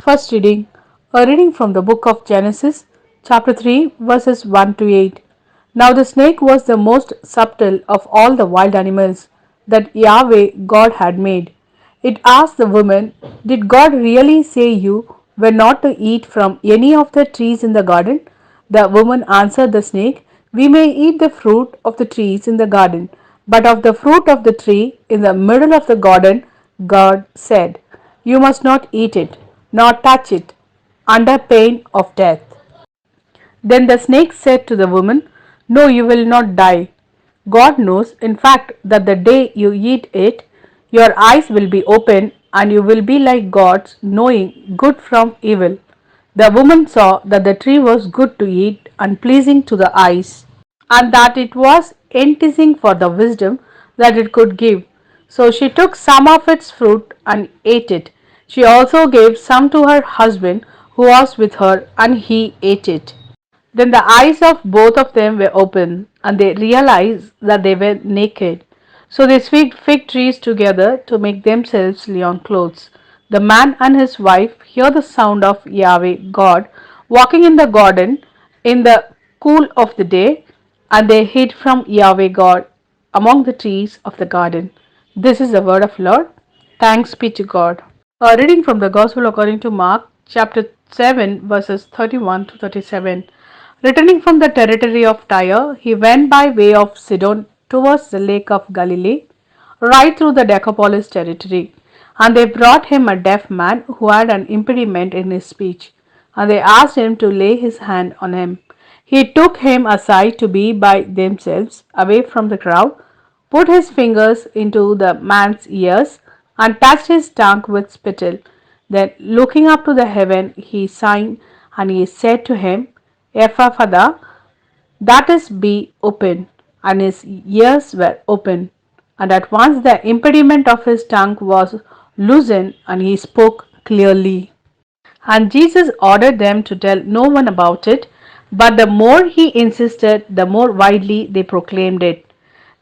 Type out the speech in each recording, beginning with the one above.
First reading, a reading from the book of Genesis, chapter 3, verses 1 to 8. Now the snake was the most subtle of all the wild animals that Yahweh God had made. It asked the woman, did God really say you were not to eat from any of the trees in the garden? The woman answered the snake, we may eat the fruit of the trees in the garden, but of the fruit of the tree in the middle of the garden, God said, you must not eat it, nor touch it, under pain of death. Then the snake said to the woman, no, you will not die. God knows, in fact, that the day you eat it, your eyes will be open and you will be like gods, knowing good from evil. The woman saw that the tree was good to eat and pleasing to the eyes, and that it was enticing for the wisdom that it could give. So she took some of its fruit and ate it. She also gave some to her husband who was with her, and he ate it. Then the eyes of both of them were opened, and they realized that they were naked. So they sewed fig trees together to make themselves linen clothes. The man and his wife heard the sound of Yahweh God walking in the garden in the cool of the day, and they hid from Yahweh God among the trees of the garden. This is the word of Lord. Thanks be to God. A reading from the Gospel according to Mark, chapter 7, verses 31 to 37. Returning from the territory of Tyre, he went by way of Sidon towards the lake of Galilee, right through the Decapolis territory. And they brought him a deaf man who had an impediment in his speech, and they asked him to lay his hand on him. He took him aside to be by themselves, away from the crowd, put his fingers into the man's ears, and touched his tongue with spittle. Then, looking up to the heaven, he signed, and he said to him, Ephphatha, that is, be open. And his ears were open. And at once the impediment of his tongue was loosened, and he spoke clearly. And Jesus ordered them to tell no one about it, but the more he insisted, the more widely they proclaimed it.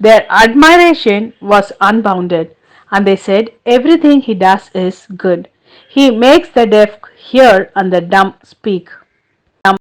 Their admiration was unbounded, and they said, everything he does is good. He makes the deaf hear and the dumb speak.